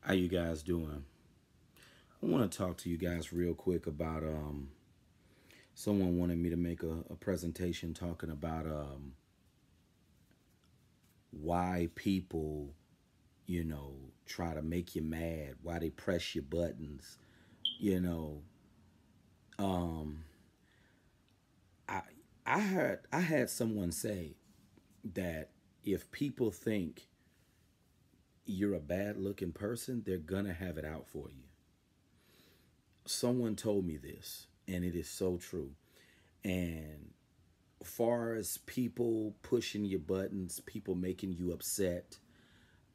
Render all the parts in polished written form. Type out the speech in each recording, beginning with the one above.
How you guys doing? I want to talk to you guys real quick about someone wanted me to make a presentation talking about why people, try to make you mad, why they press your buttons, you know. Um I I had someone say that if people think you're a bad looking person, they're gonna have it out for you. Someone told me this, and it is so true. And far as people pushing your buttons, people making you upset,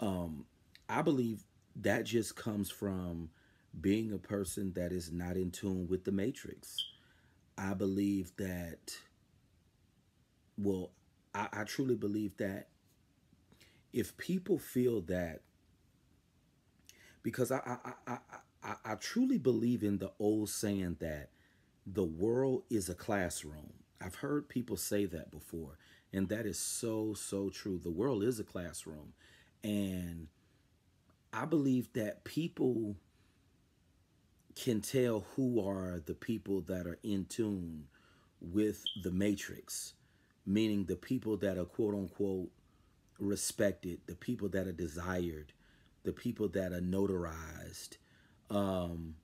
um, I believe that just comes from being a person that is not in tune with the matrix. I believe that, well, I truly believe that if people feel that, because I truly believe in the old saying that the world is a classroom. I've heard people say that before, and that is so, so true. The world is a classroom. And I believe that people can tell who are the people that are in tune with the matrix, meaning the people that are quote unquote respected, the people that are desired, the people that are notarized. Um,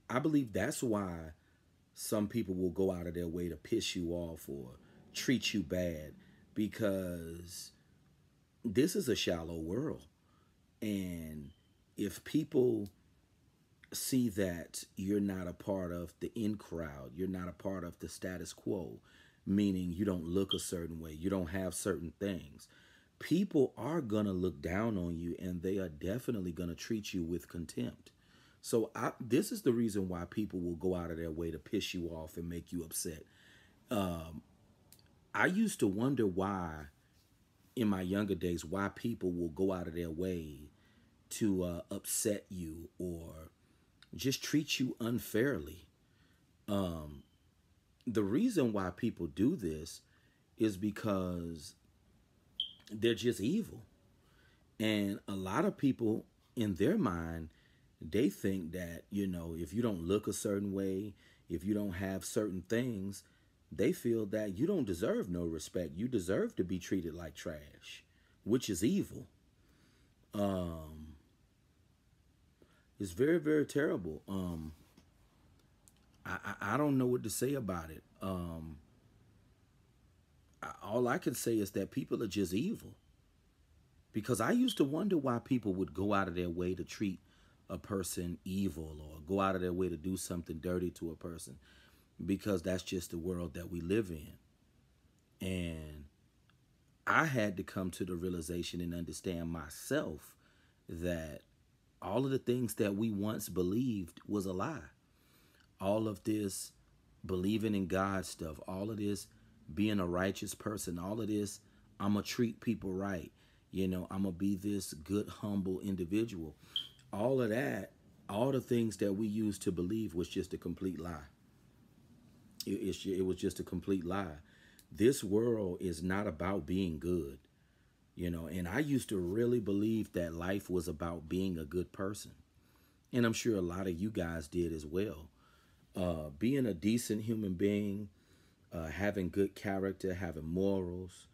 I believe that's why some people will go out of their way to piss you off or treat you bad because this is a shallow world. And if people see that you're not a part of the in crowd, you're not a part of the status quo, meaning you don't look a certain way, you don't have certain things, people are going to look down on you and they are definitely going to treat you with contempt. So this is the reason why people will go out of their way to piss you off and make you upset. Um, I used to wonder why, in my younger days, why people will go out of their way to upset you or just treat you unfairly. Um, the reason why people do this is because they're just evil. And a lot of people, in their mind, they think that, if you don't look a certain way, if you don't have certain things, they feel that you don't deserve no respect. You deserve to be treated like trash, which is evil. Um, it's very, very terrible. I don't know what to say about it. All I can say is that people are just evil. Because I used to wonder why people would go out of their way to treat a person evil or go out of their way to do something dirty to a person, because that's just the world that we live in. And I had to come to the realization and understand myself that all of the things that we once believed was a lie. All of this believing in God stuff, all of this being a righteous person, all of this, I'm going to treat people right. I'm going to be this good, humble individual. All of that, all the things that we used to believe was just a complete lie. It was just a complete lie. This world is not about being good, and I used to really believe that life was about being a good person. And I'm sure a lot of you guys did as well. Being a decent human being, having good character, having morals,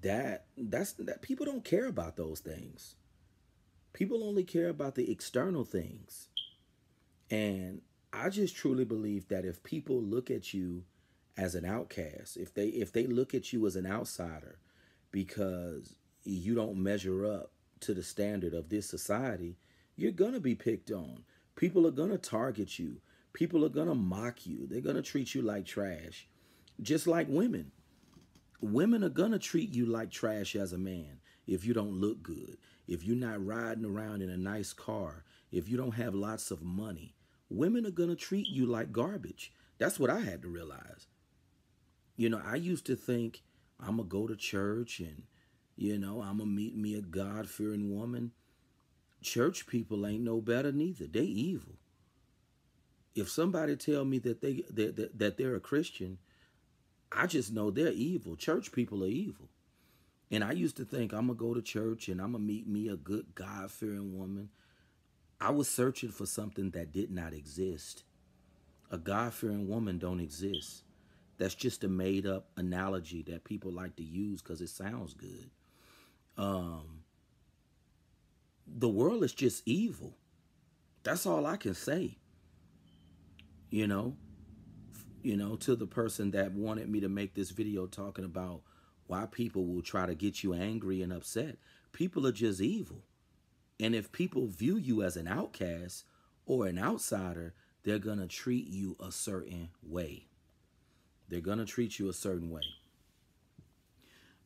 that people don't care about those things. People only care about the external things. And I just truly believe that if people look at you as an outcast, if they look at you as an outsider because you don't measure up to the standard of this society, you're going to be picked on. People are going to target you. People are going to mock you. They're going to treat you like trash. Just like women. Women are going to treat you like trash as a man if you don't look good, if you're not riding around in a nice car, if you don't have lots of money. Women are going to treat you like garbage. That's what I had to realize. I used to think I'm going to go to church and, I'm going to meet me a God fearing woman. Church people ain't no better neither. They evil. If somebody tell me that they're a Christian, I just know they're evil. Church people are evil. And I used to think I'm going to go to church and I'm going to meet me a good God-fearing woman. I was searching for something that did not exist. A God-fearing woman don't exist. That's just a made-up analogy that people like to use because it sounds good. Um, the world is just evil. That's all I can say. You know, to the person that wanted me to make this video talking about why people will try to get you angry and upset. People are just evil. And if people view you as an outcast or an outsider, they're going to treat you a certain way. They're going to treat you a certain way.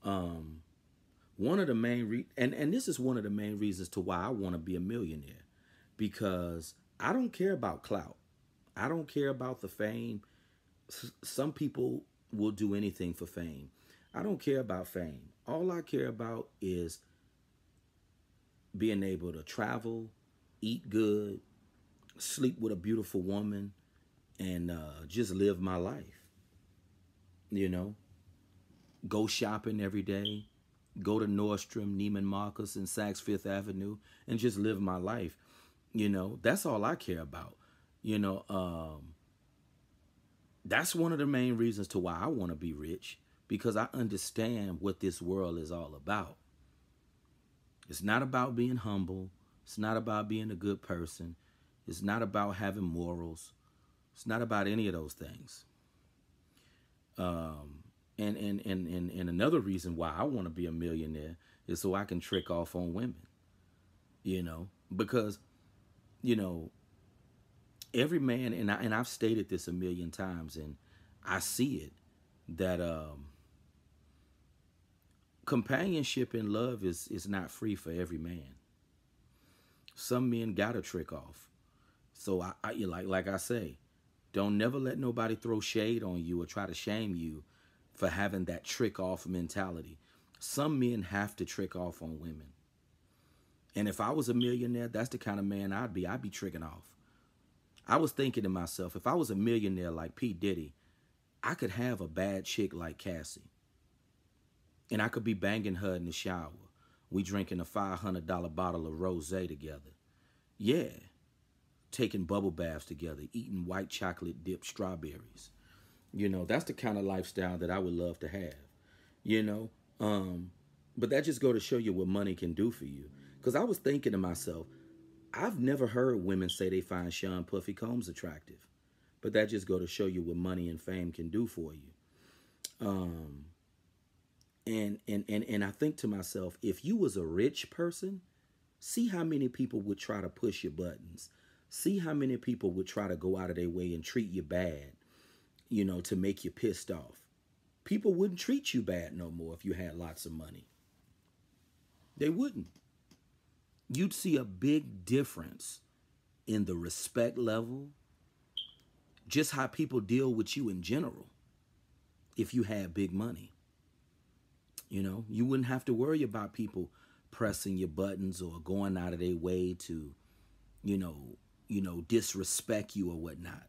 One of the main and this is one of the main reasons to why I want to be a millionaire, because I don't care about clout. I don't care about the fame. Some people will do anything for fame. I don't care about fame. All I care about is being able to travel, eat good, sleep with a beautiful woman, and just live my life. You know, go shopping every day, go to Nordstrom, Neiman Marcus, and Saks Fifth Avenue, and just live my life. That's all I care about. That's one of the main reasons to why I want to be rich, because I understand what this world is all about. It's not about being humble. It's not about being a good person. It's not about having morals. It's not about any of those things. And another reason why I want to be a millionaire is so I can trick off on women. Because every man, and I've stated this a million times, and I see it, that companionship and love is not free for every man. Some men gotta trick off. So I like I say, don't never let nobody throw shade on you or try to shame you for having that trick off mentality. Some men have to trick off on women. And if I was a millionaire, that's the kind of man I'd be. I'd be tricking off. I was thinking to myself, if I was a millionaire like P. Diddy, I could have a bad chick like Cassie. And I could be banging her in the shower. We drinking a $500 bottle of rosé together. Yeah. Taking bubble baths together, eating white chocolate dipped strawberries. That's the kind of lifestyle that I would love to have. But that just go to show you what money can do for you. Because I was thinking to myself, I've never heard women say they find Sean Puffy Combs attractive. But that just go to show you what money and fame can do for you. And I think to myself, if you was a rich person, see how many people would try to push your buttons. See how many people would try to go out of their way and treat you bad, to make you pissed off. People wouldn't treat you bad no more if you had lots of money. They wouldn't. You'd see a big difference in the respect level, just how people deal with you in general if you had big money. You wouldn't have to worry about people pressing your buttons or going out of their way to, disrespect you or whatnot.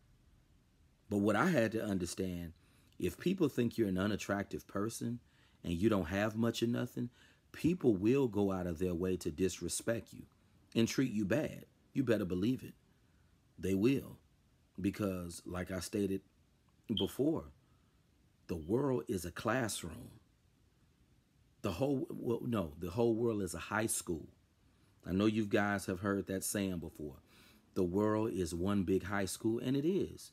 But what I had to understand, if people think you're an unattractive person and you don't have much of nothing, people will go out of their way to disrespect you and treat you bad. You better believe it. They will. Because, like I stated before, the world is a classroom. The whole world is a high school. I know you guys have heard that saying before. The world is one big high school, and it is.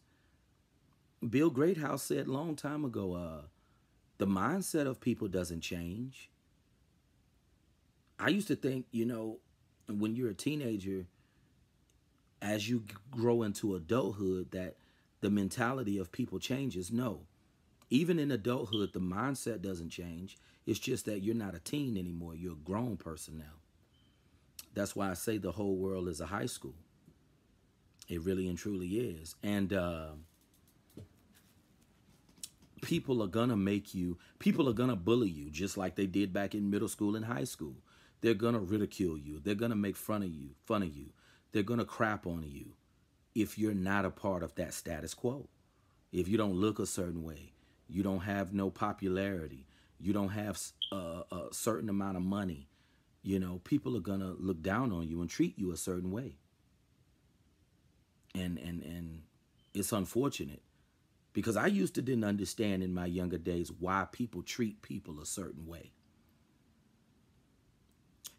Bill Greathouse said a long time ago, the mindset of people doesn't change. I used to think, when you're a teenager, as you grow into adulthood, that the mentality of people changes. No. Even in adulthood, the mindset doesn't change. It's just that you're not a teen anymore. You're a grown person now. That's why I say the whole world is a high school. It really and truly is. And people are going to bully you just like they did back in middle school and high school. They're going to ridicule you. They're going to make fun of you. They're going to crap on you if you're not a part of that status quo. If you don't look a certain way, you don't have no popularity, you don't have a certain amount of money, people are gonna look down on you and treat you a certain way. And it's unfortunate because I used to didn't understand in my younger days why people treat people a certain way.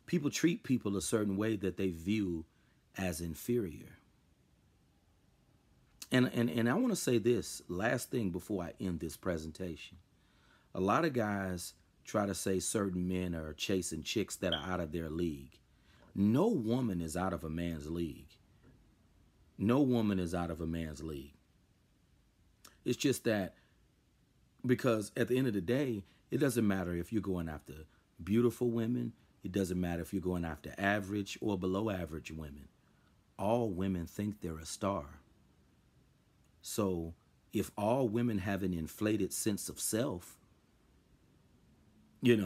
People treat people a certain way that they view as inferior. And I want to say this last thing before I end this presentation. A lot of guys try to say certain men are chasing chicks that are out of their league. No woman is out of a man's league. No woman is out of a man's league. It's just that because at the end of the day, it doesn't matter if you're going after beautiful women. It doesn't matter if you're going after average or below average women. All women think they're a star. So if all women have an inflated sense of self, it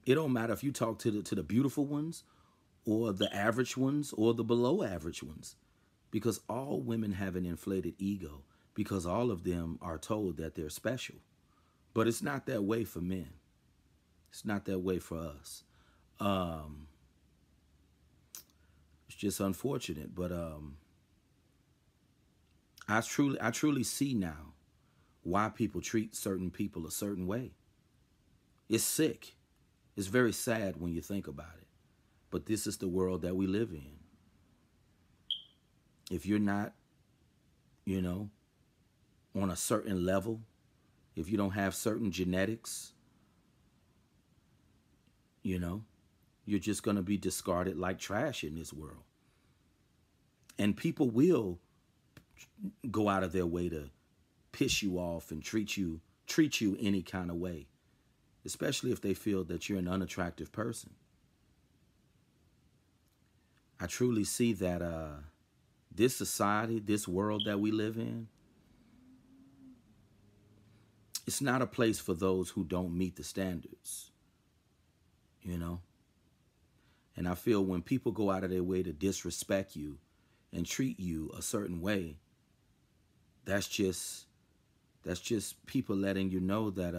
don't matter if you talk to the beautiful ones or the average ones or the below average ones, because all women have an inflated ego because all of them are told that they're special. But it's not that way for men. It's not that way for us. It's just unfortunate, but I truly see now why people treat certain people a certain way. It's sick. It's very sad when you think about it. But this is the world that we live in. If you're not, on a certain level, if you don't have certain genetics, you're just going to be discarded like trash in this world. And people will go out of their way to piss you off and treat you any kind of way, especially if they feel that you're an unattractive person. I truly see that this society, this world that we live in, it's not a place for those who don't meet the standards, And I feel when people go out of their way to disrespect you and treat you a certain way, that's just people letting you know that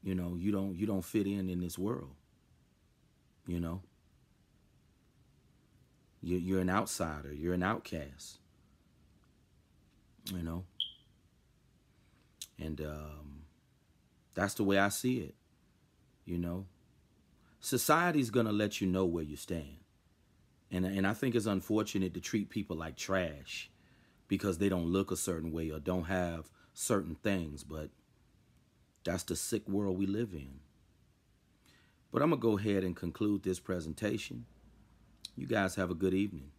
you don't fit in this world. You're an outsider. You're an outcast. And that's the way I see it. Society's gonna let you know where you stand. And I think it's unfortunate to treat people like trash because they don't look a certain way or don't have certain things, but that's the sick world we live in. But I'm going to go ahead and conclude this presentation. You guys have a good evening.